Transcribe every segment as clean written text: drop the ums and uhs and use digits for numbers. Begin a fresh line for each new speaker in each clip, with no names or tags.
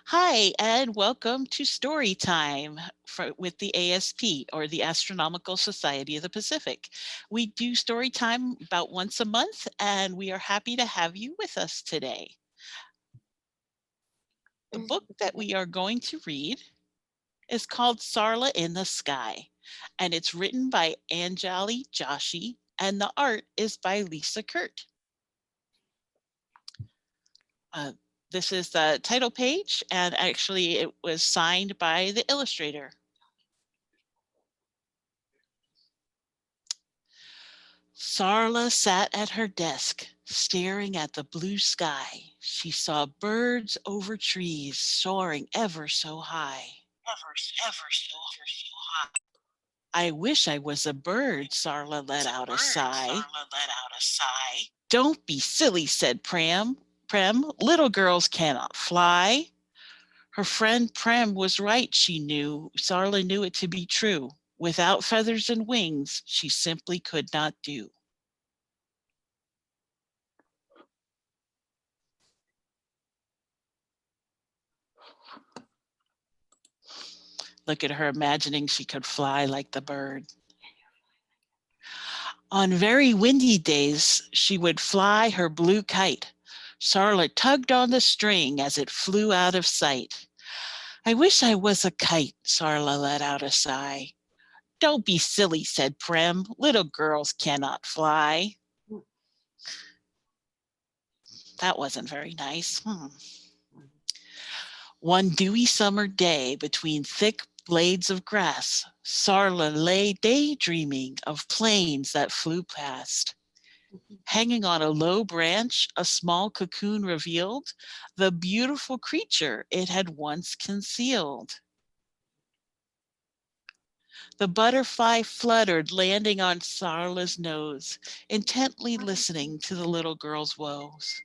Hi, and welcome to Storytime with the ASP, or the Astronomical Society of the Pacific. We do Storytime about once a month, and we are happy to have you with us today. The book that we are going to read is called Sarla in the Sky, and it's written by Anjali Joshi, and the art is by Lisa Kurt. This is the title page, and actually it was signed by the illustrator. Sarla sat at her desk, staring at the blue sky. She saw birds over trees, soaring ever so high. I wish I was a bird, Sarla let out a sigh. Don't be silly, said Prem, little girls cannot fly. Her friend Prem was right, she knew. Sarla knew it to be true. Without feathers and wings, she simply could not do. Look at her imagining she could fly like the bird. On very windy days, she would fly her blue kite. Sarla tugged on the string as it flew out of sight. I wish I was a kite, Sarla let out a sigh. Don't be silly, said Prem. Little girls cannot fly. That wasn't very nice. One dewy summer day, between thick blades of grass, Sarla lay daydreaming of planes that flew past. Hanging on a low branch, a small cocoon revealed the beautiful creature it had once concealed. The butterfly fluttered, landing on Sarla's nose, intently listening to the little girl's woes.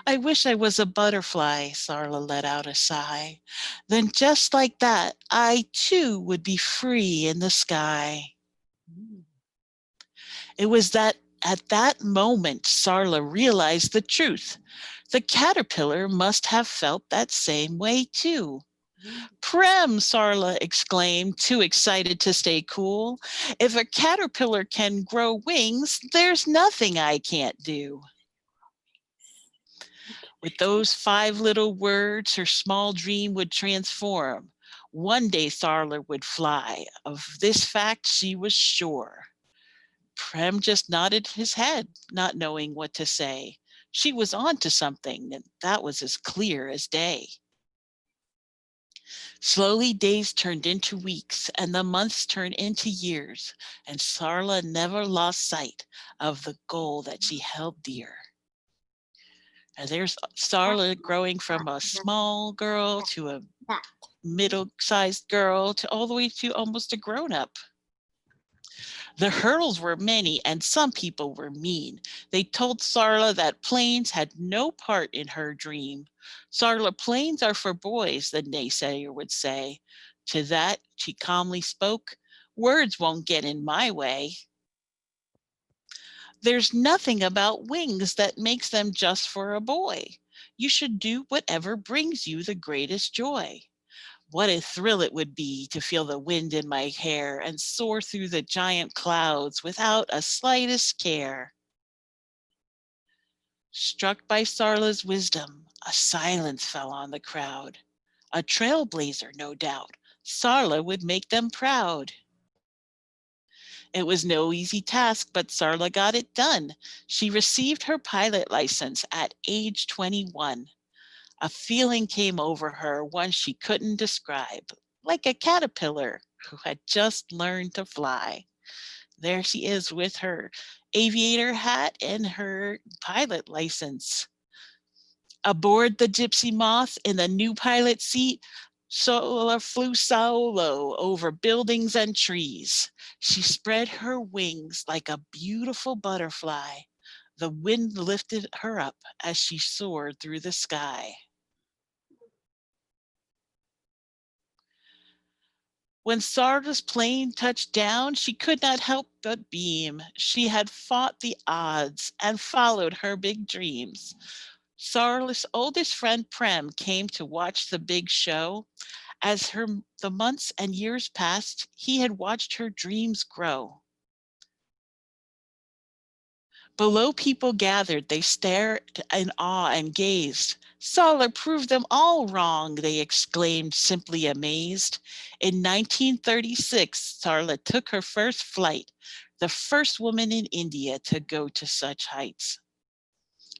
I wish I was a butterfly, Sarla let out a sigh. Then just like that, I too would be free in the sky. It was at that moment Sarla realized the truth. The caterpillar must have felt that same way too. Prem, Sarla exclaimed, too excited to stay cool. If a caterpillar can grow wings, there's nothing I can't do. With those 5 little words, her small dream would transform. One day Sarla would fly. Of this fact she was sure. Prem just nodded his head, not knowing what to say. She was on to something, and that was as clear as day. Slowly days turned into weeks, and the months turned into years, and Sarla never lost sight of the goal that she held dear. And there's Sarla growing from a small girl to a middle-sized girl to all the way to almost a grown-up. The hurdles were many, and some people were mean. They told Sarla that planes had no part in her dream. Sarla, planes are for boys, the naysayer would say. To that, she calmly spoke, words won't get in my way. There's nothing about wings that makes them just for a boy. You should do whatever brings you the greatest joy. What a thrill it would be to feel the wind in my hair and soar through the giant clouds without a slightest care. Struck by Sarla's wisdom, a silence fell on the crowd. A trailblazer, no doubt. Sarla would make them proud. It was no easy task, but Sarla got it done. She received her pilot license at age 21. A feeling came over her, one she couldn't describe, like a caterpillar who had just learned to fly. There she is with her aviator hat and her pilot license. Aboard the Gypsy Moth in the new pilot seat, Sola flew solo over buildings and trees. She spread her wings like a beautiful butterfly. The wind lifted her up as she soared through the sky. When Sarla's plane touched down, she could not help but beam. She had fought the odds and followed her big dreams. Sarla's oldest friend Prem came to watch the big show. As the months and years passed, he had watched her dreams grow. Below people gathered, they stared in awe and gazed. Sarla proved them all wrong, they exclaimed, simply amazed. In 1936, Sarla took her first flight, the first woman in India to go to such heights.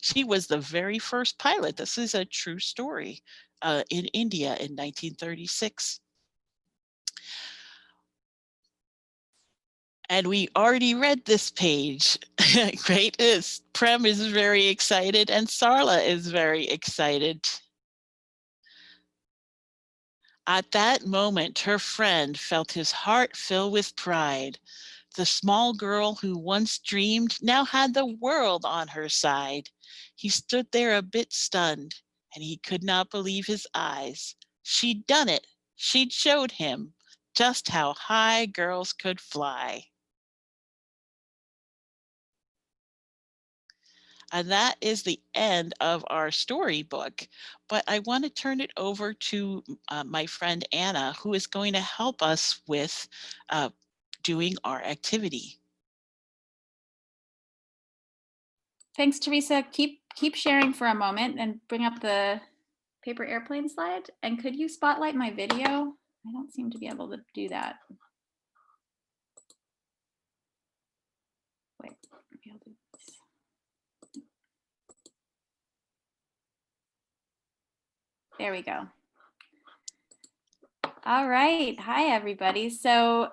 She was the very first pilot. This is a true story in India in 1936. And we already read this page. Great. Prem is very excited and Sarla is very excited. At that moment, her friend felt his heart fill with pride. The small girl who once dreamed now had the world on her side. He stood there a bit stunned, and he could not believe his eyes. She'd done it. She'd showed him just how high girls could fly. And that is the end of our storybook. But I want to turn it over to my friend Anna, who is going to help us with doing our activity.
Thanks, Teresa. Keep sharing for a moment and bring up the paper airplane slide. And could you spotlight my video? I don't seem to be able to do that. Wait, maybe I'll do this. There we go. All right. Hi, everybody. So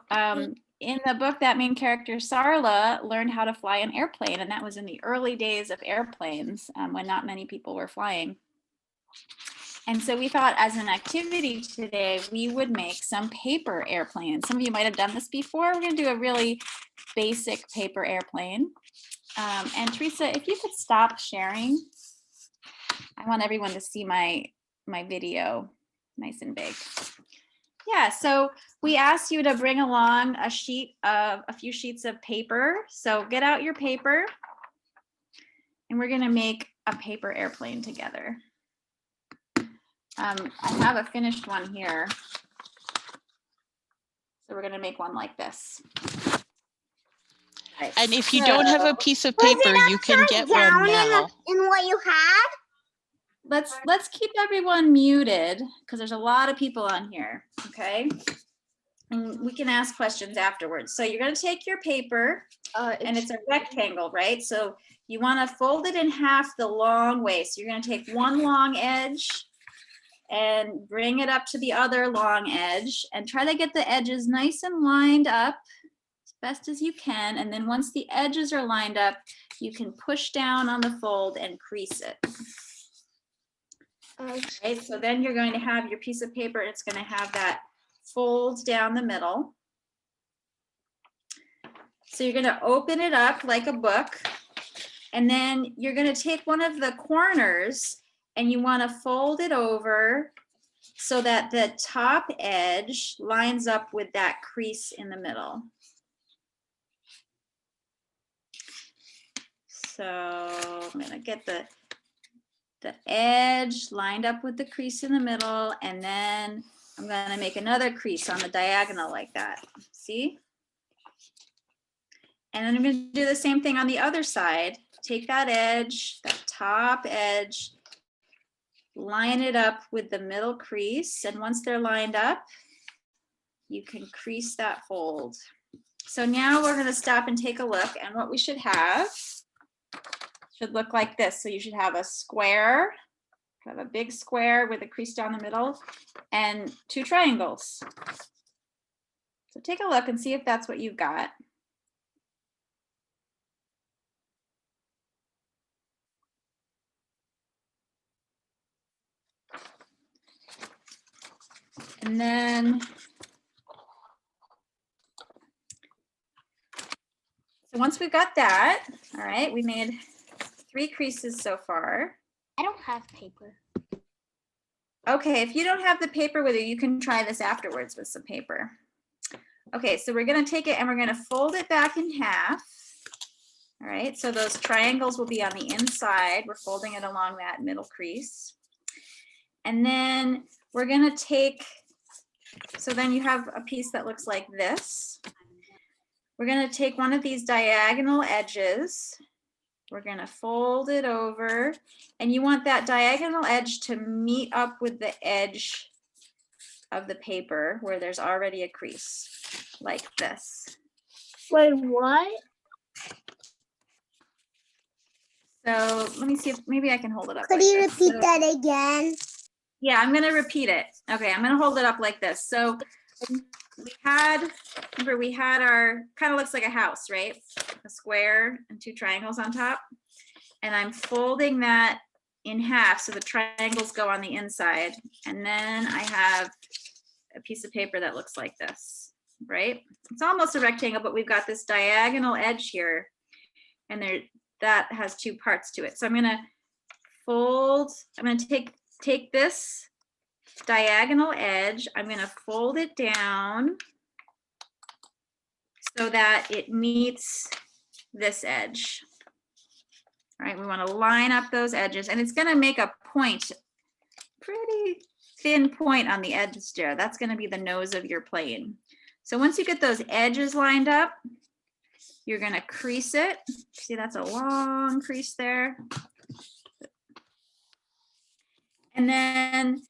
in the book, that main character, Sarla, learned how to fly an airplane. And that was in the early days of airplanes when not many people were flying. And so we thought as an activity today, we would make some paper airplanes. Some of you might have done this before. We're going to do a really basic paper airplane. And Teresa, if you could stop sharing. I want everyone to see my video nice and big. Yeah, so we asked you to bring along a few sheets of paper. So get out your paper and we're gonna make a paper airplane together. I have a finished one here. So we're gonna make one like this. Right.
And if you don't have a piece of paper, you can get one now.
In what you had?
Let's keep everyone muted because there's a lot of people on here, okay? And we can ask questions afterwards. So you're gonna take your paper and it's a rectangle, right? So you wanna fold it in half the long way. So you're gonna take one long edge and bring it up to the other long edge and try to get the edges nice and lined up as best as you can. And then once the edges are lined up, you can push down on the fold and crease it. Okay, so then you're going to have your piece of paper. It's going to have that fold down the middle. So you're going to open it up like a book. And then you're going to take one of the corners and you want to fold it over so that the top edge lines up with that crease in the middle. So I'm going to get the edge lined up with the crease in the middle, and then I'm going to make another crease on the diagonal like that. See? And then I'm going to do the same thing on the other side. Take that edge, that top edge, line it up with the middle crease, and once they're lined up, you can crease that fold. So now we're going to stop and take a look, and what we should have should look like this. So you should have a square, have a big square with a crease down the middle, and two triangles. So take a look and see if that's what you've got. And then, so once we've got that, all right, we made 3 creases so far.
I don't have paper.
Okay, if you don't have the paper with you, you can try this afterwards with some paper. Okay, so we're gonna take it and we're gonna fold it back in half. All right, so those triangles will be on the inside. We're folding it along that middle crease. And then we're gonna take, so then you have a piece that looks like this. We're gonna take one of these diagonal edges. We're gonna fold it over, and you want that diagonal edge to meet up with the edge of the paper where there's already a crease, like this.
Wait, what?
So let me see if maybe I can hold it up.
Could
like
you
this.
repeat that again?
Yeah, I'm gonna repeat it. Okay, I'm gonna hold it up like this. So remember we had our, kind of looks like a house, right? A square and two triangles on top. And I'm folding that in half so the triangles go on the inside. And then I have a piece of paper that looks like this, right? It's almost a rectangle, but we've got this diagonal edge here, and that has two parts to it. So I'm gonna fold, I'm gonna take this diagonal edge, I'm gonna fold it down so that it meets this edge. All right, we want to line up those edges, and it's going to make a point, pretty thin point on the edge there. That's going to be the nose of your plane. So once you get those edges lined up, you're going to crease it. See, that's a long crease there. And then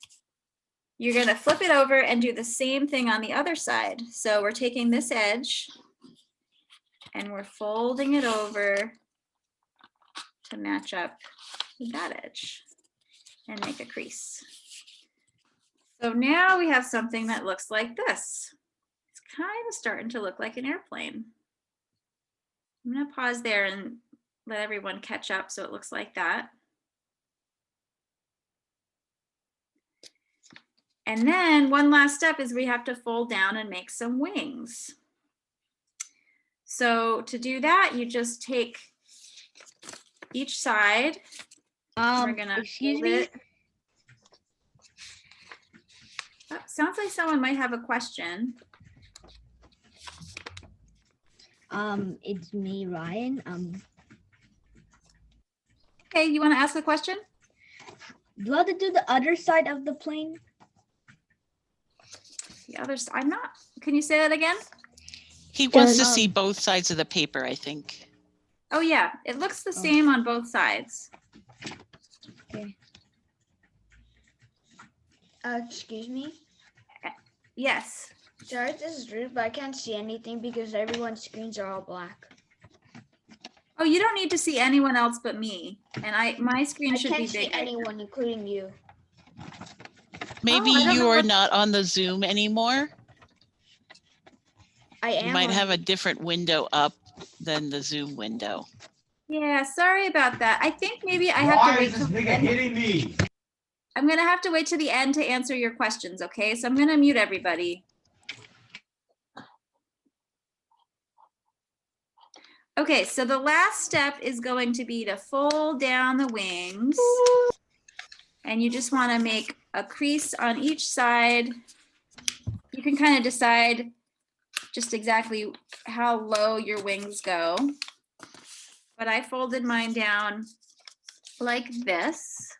you're going to flip it over and do the same thing on the other side. So we're taking this edge and we're folding it over to match up with that edge and make a crease. So now we have something that looks like this. It's kind of starting to look like an airplane. I'm going to pause there and let everyone catch up so it looks like that. And then one last step is we have to fold down and make some wings. So to do that, you just take each side. We're gonna
excuse
fold
me.
it. Oh, sounds like someone might have a question.
It's me, Ryan.
Okay, you want to ask a question?
Do I have to do the other side of the plane?
The other side, I'm not. Can you say that again?
He wants to see both sides of the paper, I think.
Oh yeah, it looks the same on both sides.
Okay.
Excuse me.
Yes.
Sorry, this is rude, but I can't see anything because everyone's screens are all black.
Oh, you don't need to see anyone else but me. And my screen
I
should be
can't see
bigger.
anyone, including you.
Maybe
I don't
you
know
are
what-
not on the Zoom anymore.
I am.
You might
on-
have a different window up than the Zoom window.
Yeah, sorry about that. I think maybe I have
Why
to wait
is this
till the
nigga
end.
hitting me?
I'm gonna have to wait to the end to answer your questions, okay? So I'm gonna mute everybody. Okay, so the last step is going to be to fold down the wings. And you just wanna make a crease on each side. You can kind of decide just exactly how low your wings go. But I folded mine down like this.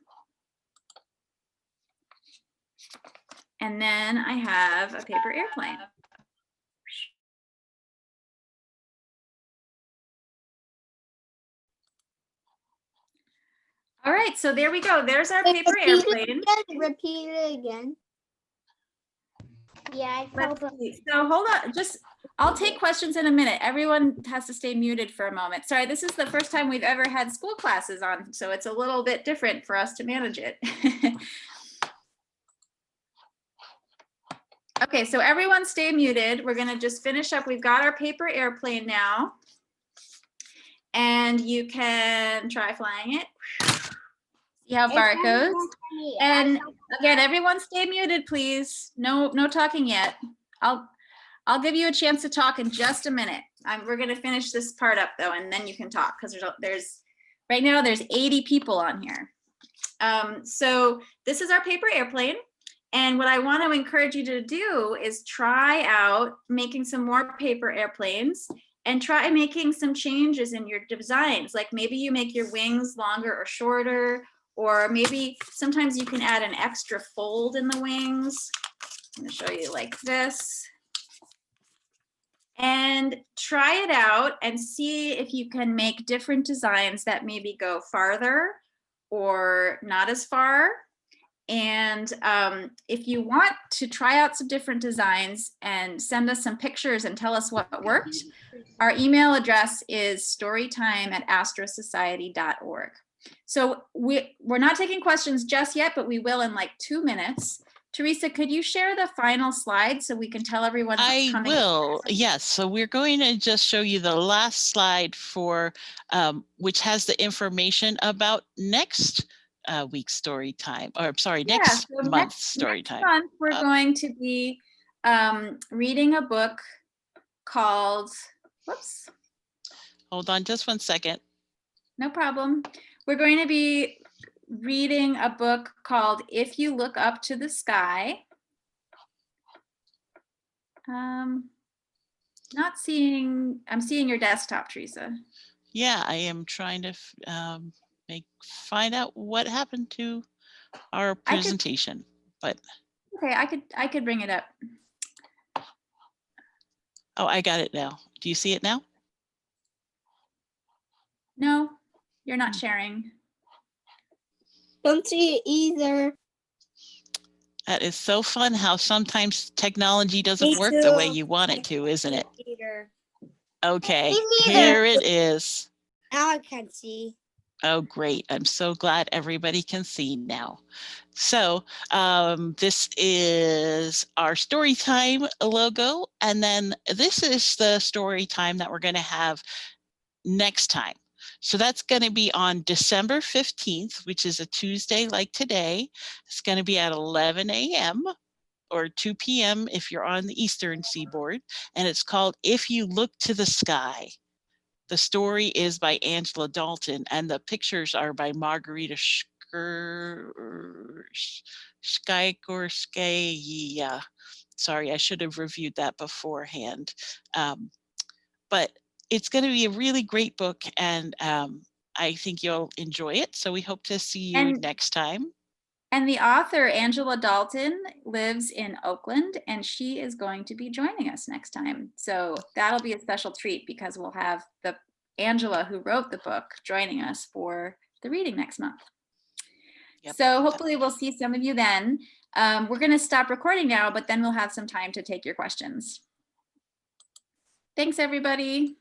And then I have a paper airplane. All right, so there we go. There's our paper airplane.
Repeat it again. Yeah, I
Let's see. So hold on, I'll take questions in a minute. Everyone has to stay muted for a moment. Sorry, this is the first time we've ever had school classes on, so it's a little bit different for us to manage it. Okay, so everyone stay muted. We're gonna just finish up. We've got our paper airplane now. And you can try flying it. See how far it goes. And again, everyone stay muted, please. No talking yet. I'll give you a chance to talk in just a minute. We're gonna finish this part up though, and then you can talk because there's right now there's 80 people on here. So this is our paper airplane. And what I want to encourage you to do is try out making some more paper airplanes and try making some changes in your designs. Like maybe you make your wings longer or shorter, or maybe sometimes you can add an extra fold in the wings. I'm gonna show you like this. And try it out and see if you can make different designs that maybe go farther or not as far. And if you want to try out some different designs and send us some pictures and tell us what worked, our email address is storytime@astrosociety.org. So we're not taking questions just yet, but we will in like 2 minutes. Teresa, could you share the final slide so we can tell everyone what's
I
coming?
will, yes. So we're going to just show you the last slide for, which has the information about next week's story time, or sorry, next
so
month's story
next
time.
month we're going to be reading a book called, whoops.
Hold on just 1 second.
No problem. We're going to be reading a book called If You Look Up to the Sky. I'm seeing your desktop, Teresa.
Yeah, I am trying to find out what happened to our presentation, but.
Okay, I could bring it up.
Oh, I got it now. Do you see it now?
No, you're not sharing.
Don't see it either.
That is so fun how sometimes technology doesn't work the way you want it to, isn't it? Okay, here it is.
Now I can see.
Oh, great. I'm so glad everybody can see now. So this is our Storytime logo. And then this is the Storytime that we're going to have next time. So that's going to be on December 15th, which is a Tuesday like today. It's going to be at 11 a.m. or 2 p.m. if you're on the Eastern Seaboard. And it's called If You Look to the Sky. The story is by Angela Dalton, and the pictures are by Margarita Skygorskaya. Sorry, I should have reviewed that beforehand. But it's going to be a really great book, and I think you'll enjoy it. So we hope to see you next time.
And the author, Angela Dalton, lives in Oakland, and she is going to be joining us next time. So that'll be a special treat because we'll have the Angela who wrote the book joining us for the reading next month. Yep. So hopefully we'll see some of you then. We're going to stop recording now, but then we'll have some time to take your questions. Thanks, everybody.